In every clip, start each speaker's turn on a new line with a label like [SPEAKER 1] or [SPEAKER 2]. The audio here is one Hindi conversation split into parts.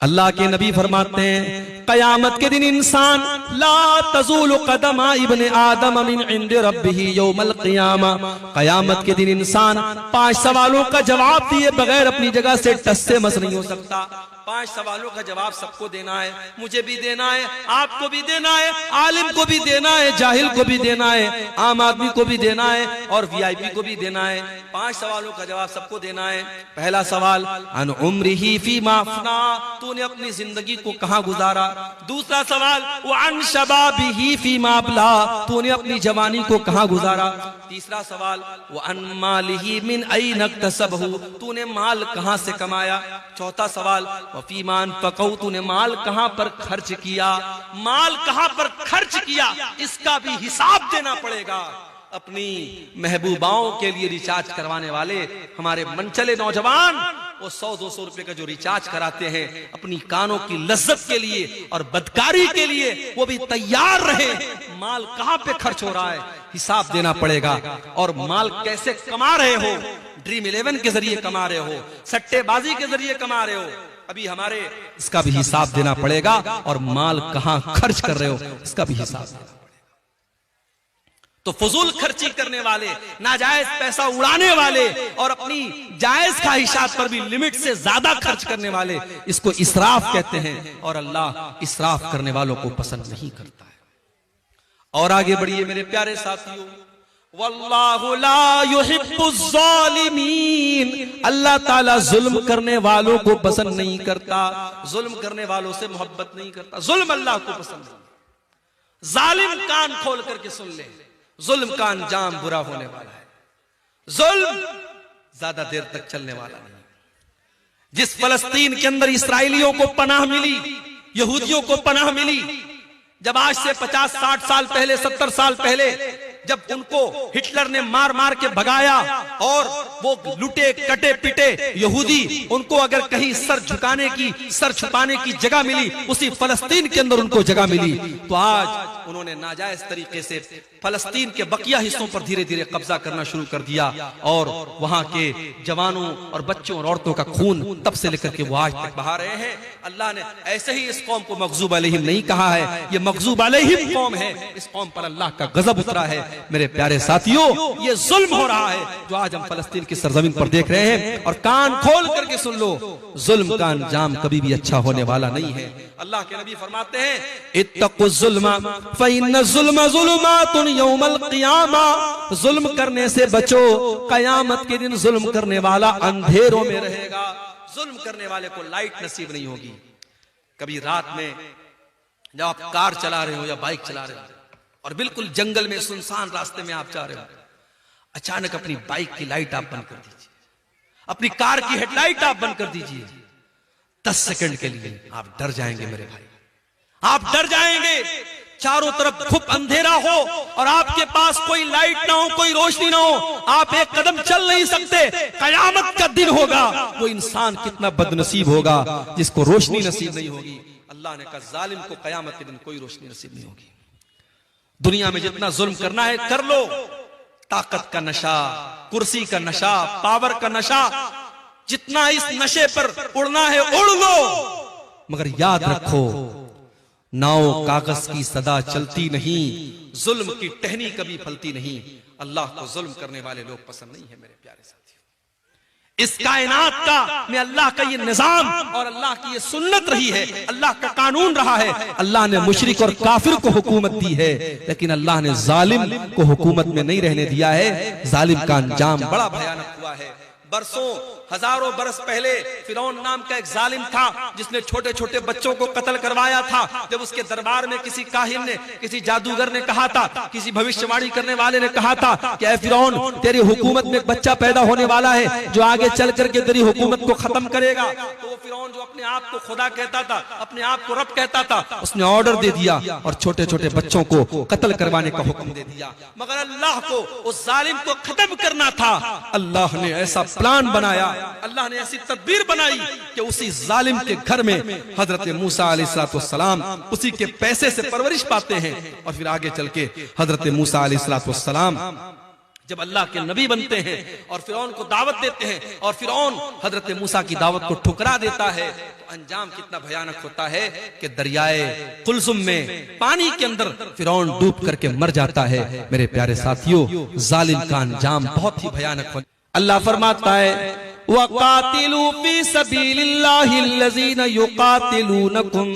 [SPEAKER 1] अल्लाह के नबी फरमाते हैं कयामत के दिन इंसान ला तज़ूलु क़दमा इब्ने आदम मिन इंद रब्बिही यौमल क़ियामा, कयामत के दिन इंसान 5 सवालों का जवाब दिए बगैर अपनी जगह से टस से मस नहीं हो सकता। 5 सवालों का जवाब सबको देना है, मुझे भी देना है, आपको भी देना है, आलिम को भी देना है, जाहिल को भी देना है, आम आदमी को भी देना है और वीआईपी को भी देना है। 5 सवालों का जवाब सबको देना है। पहला सवाल अन उम्रिही फीमा अफना, तूने अपनी जिंदगी को कहां गुजारा। दूसरा सवाल व अन शबाबिही फीमा अबला, तूने अपनी जवानी को कहां गुजारा। तीसरा सवाल व अन मालिही मिन ऐन इक्तसबहु, तूने माल कहां से कमाया। चौथा सवाल वफीमान फकऊ, तूने माल कहां पर खर्च किया। माल कहां पर खर्च किया इसका भी हिसाब देना पड़ेगा। अपनी महबूबाओं के लिए रिचार्ज करवाने वाले हमारे मनचले नौजवान वो 100-200 रुपए का जो रिचार्ज कराते हैं अपनी कानों की लज्जत के लिए और बदकारी के लिए, वो भी तैयार रहे। माल कहां पे खर्च हो रहा है हिसाब देना पड़ेगा। और माल कैसे कमा रहे हो, ड्रीम 11 के जरिए कमा रहे हो, सट्टेबाजी के जरिए कमा रहे हो, अभी हमारे इसका भी हिसाब देना पड़ेगा। और माल कहां खर्च कर रहे हो इसका भी हिसाब देना पड़ेगा। तो फजूल खर्ची करने वाले, नाजायज पैसा उड़ाने वाले और अपनी जायज ख्वाहिशात पर भी लिमिट से ज्यादा खर्च करने वाले, इसको इसराफ कहते हैं। और अल्लाह इसराफ करने वालों को पसंद नहीं करता है। और आगे बढ़िए मेरे प्यारे साथियों, वल्लाहु ला युहिब्बुज़ ज़ालिमीन, अल्लाह ताला जुल्म करने वालों को पसंद नहीं करता, जुल्म करने वालों से मोहब्बत नहीं करता। जुल्म अल्लाह को पसंद नहीं। जालिम कान खोल करके सुन ले, जुल्म का अंजाम बुरा होने वाला है। जुल्म ज्यादा देर तक चलने वाला नहीं। जिस फलस्तीन के अंदर इसराइलियों को पनाह मिली, यहूदियों को पनाह मिली, जब आज से 50-60 साल पहले, 70 साल पहले जब उनको हिटलर ने मार मार के भगाया और वो लुटे कटे पिटे यहूदी, उनको अगर कहीं सर झुकाने की, सर छुपाने की जगह मिली, उसी फलस्तीन के अंदर उनको जगह मिली। तो आज उन्होंने नाजायज तरीके से फलस्तीन के बकिया हिस्सों पर धीरे धीरे कब्जा करना शुरू कर दिया और वहां के जवानों और बच्चों और औरतों का खून तब से लेकर के वो आज तक बहा रहे हैं। अल्लाह ने ऐसे ही इस कौम को मग़ज़ूब अलैहिम नहीं कहा है, ये मग़ज़ूब अलैहिम कौम है। इस कौम पर अल्लाह का गजब उतरा है। मेरे प्यारे साथियों, ये जुल्म हो रहा है जो आज हम फलस्तीन की सरजमीन पर देख रहे हैं। और कान खोल करके सुन लो, जुल्म का अंजाम कभी भी अच्छा होने वाला नहीं है। अल्लाह के नबी फरमाते हैं इत्तक़ुज़्ज़ुल्म फ़इन्नज़्ज़ुल्म ज़ुलुमातुन यौमल क़ियामा, जुल्म करने से बचो, कयामत के दिन जुल्म करने वाला अंधेरों में रहेगा। जुल्म करने वाले को लाइट नसीब नहीं होगी। कभी रात में जब आप कार चला रहे हो या बाइक चला रहे हो और बिल्कुल जंगल में सुनसान रास्ते में आप जा रहे हो, अचानक अपनी बाइक की लाइट आप बंद कर दीजिए, अपनी कार की हेडलाइट आप बंद कर दीजिए। 10 सेकंड के लिए आप डर जाएंगे मेरे भाई, आप डर जाएंगे। चारों तरफ खूब अंधेरा हो और आपके पास कोई लाइट ना हो, कोई रोशनी ना हो, आप एक कदम चल नहीं सकते। कयामत का दिन होगा, वो इंसान कितना बदनसीब होगा जिसको रोशनी नसीब नहीं होगी। अल्लाह ने कहा जालिम को कयामत के दिन कोई रोशनी नसीब नहीं होगी। दुनिया में जितना जुल्म करना है कर लो, ताकत का नशा, कुर्सी का नशा, पावर का नशा, जितना इस नशे पर उड़ना है उड़ लो, मगर याद रखो नाव कागज की सदा चलती नहीं, जुल्म की टहनी कभी फलती नहीं। अल्लाह को जुल्म करने वाले लोग पसंद नहीं है मेरे प्यारे साथियों। इस कायनात का में अल्लाह का ये निजाम और अल्लाह की ये सुन्नत रही है, अल्लाह का कानून रहा है। अल्लाह ने मुशरिक और काफिर को हुकूमत दी है, लेकिन अल्लाह ने जालिम को हुकूमत में नहीं रहने दिया है। जालिम का अंजाम बड़ा भयानक हुआ है। बरसों हजारों बरस पहले फिरौन नाम का एक जालिम था जिसने छोटे छोटे बच्चों को कत्ल करवाया था। जब उसके दरबार में किसी काहिन ने, किसी जादूगर ने कहा था, किसी भविष्यवाणी करने वाले ने कहा था कि ऐ फिरौन, तेरी हुकूमत में एक बच्चा पैदा होने वाला है जो आगे चल करके तेरी हुकूमत को खत्म करेगा। तो वो फिरौन जो अपने आप को खुदा कहता था, अपने आप को रब कहता था, उसने ऑर्डर दे दिया और छोटे छोटे बच्चों को कत्ल करवाने का हुक्म दे दिया। मगर अल्लाह को उस जालिम को खत्म करना था। अल्लाह ने ऐसा प्लान बनाया, अल्लाह ने ऐसी तदबीर बनाई कि उसी जालिम के घर में हजरत मूसा अलैहिस्सलाम उसी के पैसे से परवरिश पाते हैं। और फिर आगे चल के हजरत मूसा अलैहिस्सलाम जब अल्लाह के नबी बनते हैं और फिरौन को दावत देते हैं और फिरौन हजरत मूसा की दावत को ठुकरा देता है, तो अंजाम कितना भयानक होता है कि दरियाए कुलसुम में पानी के अंदर फिरौन डूब करके मर जाता है। मेरे प्यारे साथियों, जालिम का अंजाम बहुत ही भयानक हो। अल्लाह फरमाता है वक़ातिलू फी सबीलिल्लाहि अल्लज़ीना युक़ातिलूनकुम,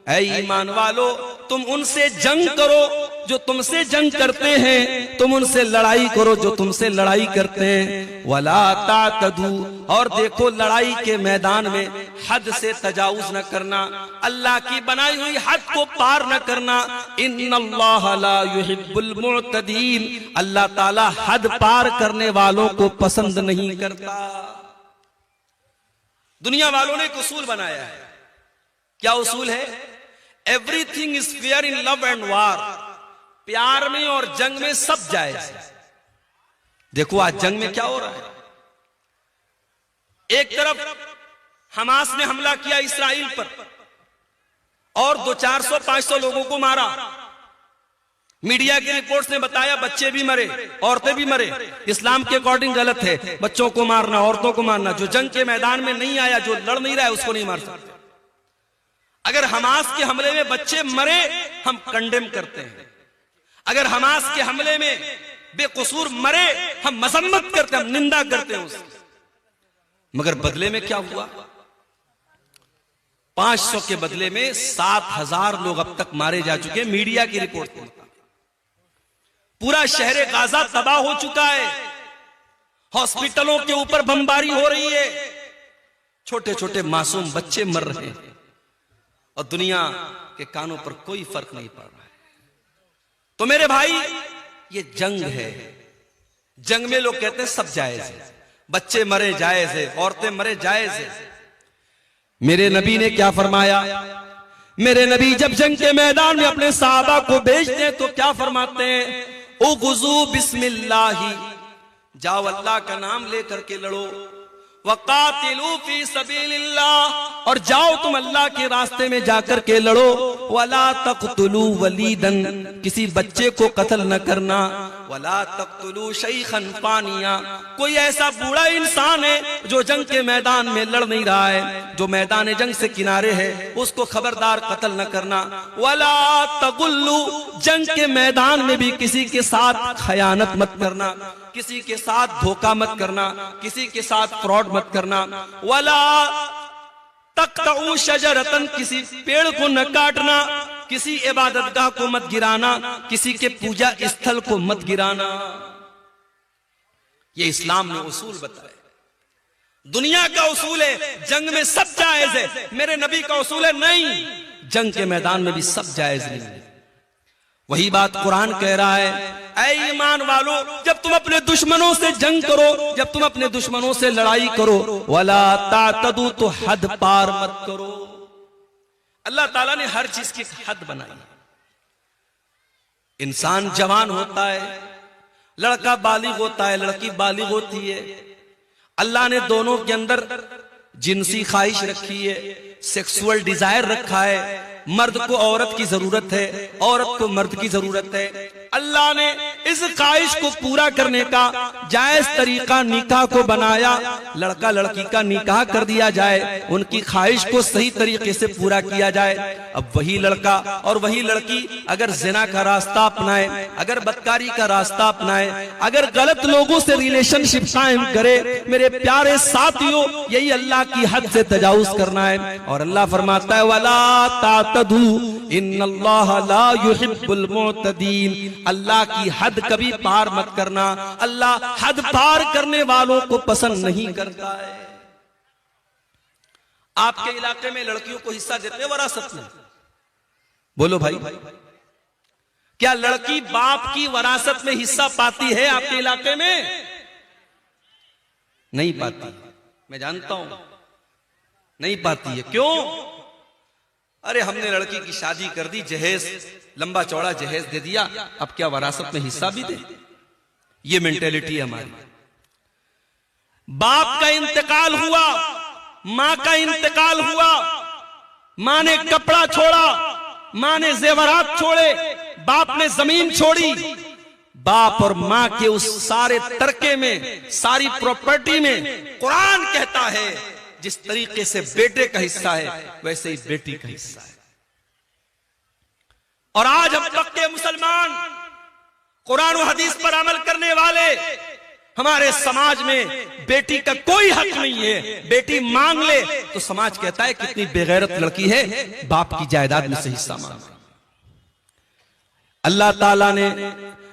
[SPEAKER 1] ऐ ईमान वालो तुम उनसे जंग करो जो तुमसे जंग करते हैं, तुम उनसे लड़ाई करो जो तुमसे लड़ाई करते हैं। वला तातदू, और देखो लड़ाई के मैदान में हद से तजावुज न करना, अल्लाह की बनाई हुई हद को पार न करना। इन्नल्लाह ला युहिब्बुल मुअतदीन, अल्लाह ताला हद पार करने वालों को पसंद नहीं करता। दुनिया वालों ने एक उसूल बनाया है। क्या उसूल है? Everything is fair in love and वार, प्यार में और जंग में सब जायज है। देखो आज जंग में क्या हो रहा है। एक तरफ हमास ने हमला किया इसराइल पर और 400-500 लोगों को मारा। मीडिया की रिपोर्ट्स ने बताया बच्चे भी मरे, औरतें भी मरे। इस्लाम के अकॉर्डिंग गलत है बच्चों को मारना, औरतों को मारना। जो जंग के मैदान में नहीं आया, जो लड़ नहीं रहा है, उसको नहीं मार सकते। अगर हमास के हमले में बच्चे मरे हम कंडेम करते हैं, अगर हमास के हमले में बेकसूर मरे हम मजम्मत करते हैं, हम निंदा करते हैं उसकी। मगर बदले में क्या हुआ? 500 के बदले में 7,000 लोग अब तक मारे जा चुके हैं। मीडिया की रिपोर्ट के मुताबिक पूरा शहर गाजा तबाह हो चुका है। हॉस्पिटलों के ऊपर बमबारी हो रही है, छोटे छोटे मासूम बच्चे मर रहे हैं और दुनिया के कानों पर कोई फर्क नहीं पड़ रहा है। तो मेरे भाई, ये जंग है। जंग में लोग कहते हैं सब जायज है, बच्चे मरे जायज है, औरतें मरे जायज है। मेरे नबी ने क्या फरमाया? मेरे नबी जब जंग के मैदान में अपने सहाबा को भेजते हैं तो क्या फरमाते हैं? उगुजू बिस्मिल्लाही, जाओ अल्लाह का नाम लेकर के लड़ो। वक़ातिलू फी सबीलिल्लाह, और जाओ तुम अल्लाह के रास्ते में जाकर के लड़ो। वला तक़तुलू वलीदन, किसी बच्चे को कत्ल न करना। वला तक़तुलू शैखन फ़ानिया, कोई ऐसा बूढ़ा इंसान है जो जंग के मैदान में लड़ नहीं रहा है, जो मैदान जंग से किनारे है, उसको खबरदार कत्ल न करना। वला तग़ुल्लू, जंग के मैदान में भी किसी के साथ खयानत मत करना, किसी के साथ धोखा मत करना, किसी के साथ फ्रॉड मत करना। वला तक़तऊ शजरतन, किसी पेड़ को न काटना, किसी इबादतगाह को मत गिराना, किसी के पूजा स्थल को मत गिराना। ये इस्लाम ने उसूल बताए। दुनिया का उसूल है जंग में सब जायज है, मेरे नबी का उसूल है नहीं, जंग के मैदान में भी सब जायज नहीं है। वही बात कुरान कह रहा है, ऐ ईमान वालो जब तुम अपने दुश्मनों से जंग करो, जब तुम अपने दुश्मनों से लड़ाई करो, वला तातदू, तो हद पार मत करो। अल्लाह ताला ने हर चीज की हद बनाई। इंसान जवान होता है, लड़का बालिग होता है, लड़की बालिग होती है। अल्लाह ने दोनों के अंदर जिनसी ख्वाहिश रखी है, सेक्सुअल डिजायर रखा है। मर्द को औरत की जरूरत है, औरत को मर्द की जरूरत है। अल्लाह ने इस ख्वाहिश को पूरा करने का जायज तरीका निकाह को बनाया। लड़का लड़की का निकाह कर दिया जाए, उनकी ख्वाहिश को सही तरीके से पूरा किया जाए। अब वही लड़का और वही लड़की अगर जिना का रास्ता अपनाए, अगर बदकारी का रास्ता अपनाए, अगर गलत लोगों से रिलेशनशिप कायम करे, मेरे प्यारे साथियों, यही अल्लाह की हद से तजावुज करना है। और अल्लाह फरमाता है वला तातदू इन्नल्लाह ला युहिब्बुल मुअतदीन, अल्लाह की हद कभी पार मत करना। अल्लाह हद पार करने वालों को पसंद नहीं करता है। आपके इलाके में लड़कियों को हिस्सा देते हैं वरासत में? बोलो भाई, क्या लड़की बाप की वरासत में हिस्सा पाती है आपके इलाके में? नहीं पाती, मैं जानता हूं नहीं पाती है। क्यों? अरे हमने लड़की की शादी कर दी, जहेज लंबा चौड़ा जहेज दे दिया, अब क्या वरासत में हिस्सा भी दे? ये मेंटेलिटी है हमारी। बाप का इंतकाल हुआ, मां का इंतकाल हुआ, मां ने कपड़ा छोड़ा, मां ने जेवरात छोड़े, बाप ने जमीन छोड़ी। बाप और मां के उस सारे तरके में, सारी प्रॉपर्टी में कुरान कहता है जिस तरीके से बेटे का हिस्सा है वैसे ही बेटी का हिस्सा है। और आज हम पक्के मुसलमान, कुरान और हदीस पर अमल करने वाले, हमारे समाज में बेटी का कोई हक नहीं है। बेटी मांग ले तो समाज कहता है कितनी बेगैरत लड़की है, बाप की जायदाद में से हिस्सा मांग। अल्लाह ताला ने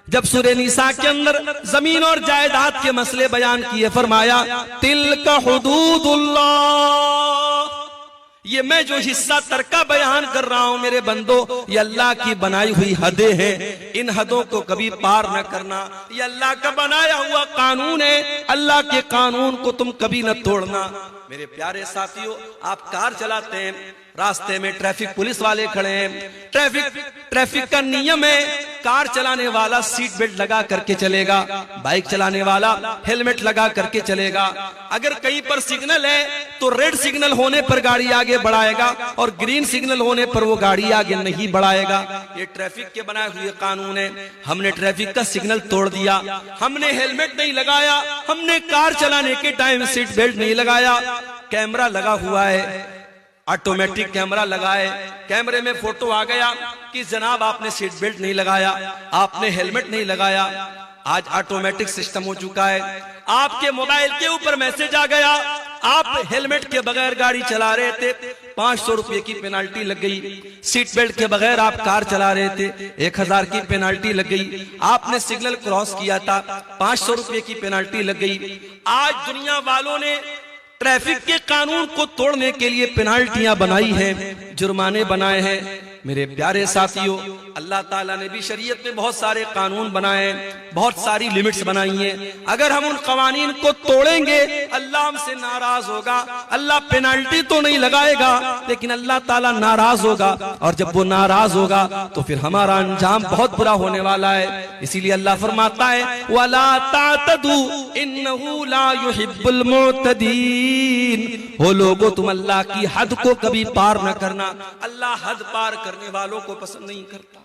[SPEAKER 1] जब सूरह निसा के अंदर जमीन और जायदाद के मसले बयान किए, फरमाया तिल्का हुदूदुल्लाह, ये मैं जो हिस्सा तरका बयान कर रहा हूं मेरे बंदो, ये अल्लाह की बनाई हुई हदें हैं, इन हदों को कभी पार न करना। ये अल्लाह का बनाया हुआ कानून है, अल्लाह के कानून को तुम कभी न तोड़ना। मेरे प्यारे साथियों, आप कार चलाते हैं, रास्ते में ट्रैफिक पुलिस वाले खड़े हैं, ट्रैफिक का नियम है कार चलाने वाला सीट बेल्ट लगा करके चलेगा, बाइक चलाने वाला हेलमेट लगा करके चलेगा। अगर कहीं पर सिग्नल है तो रेड सिग्नल होने पर गाड़ी आगे बढ़ाएगा और ग्रीन सिग्नल होने पर वो गाड़ी आगे नहीं बढ़ाएगा। ये ट्रैफिक के बनाए हुए कानून है। हमने ट्रैफिक का सिग्नल तोड़ दिया, हमने हेलमेट नहीं लगाया, हमने कार चलाने के टाइम सीट बेल्ट नहीं लगाया, कैमरा लगा हुआ है, ऑटोमेटिक कैमरा लगाए, कैमरे में फोटो आ गया कि जनाब आपने सीट बेल्ट नहीं लगाया, आपने हेलमेट नहीं लगाया। आज ऑटोमेटिक सिस्टम हो चुका है, आपके मोबाइल के ऊपर मैसेज आ गया, आप हेलमेट के बगैर गाड़ी चला रहे थे, 500 रुपए की पेनाल्टी लग गई। सीट बेल्ट के बगैर आप कार चला रहे थे, 1000 की पेनाल्टी लग गई। आपने सिग्नल क्रॉस किया था, 500 रुपए की पेनाल्टी लग गई। आज दुनिया वालों ने ट्रैफिक के कानून को तोड़ने के लिए पेनाल्टियां बनाई हैं, जुर्माने बनाए हैं। मेरे प्यारे साथियों, अल्लाह ताला ने भी शरीयत में बहुत सारे कानून बनाए हैं, बहुत सारी लिमिट्स बनाई हैं। अगर हम उन कवानीन को तोड़ेंगे अल्लाह हमसे नाराज होगा। अल्लाह पेनाल्टी तो नहीं लगाएगा लेकिन अल्लाह ताला नाराज होगा, और जब वो नाराज होगा तो फिर हमारा अंजाम बहुत बुरा होने वाला है। इसीलिए अल्लाह फरमाता है वला तातदू इन्नहु ला युहिब्बुल मुअतदीन, हो लोगो तुम अल्लाह की हद को कभी पार न करना, अल्लाह हद पार करने वालों को पसंद नहीं करता।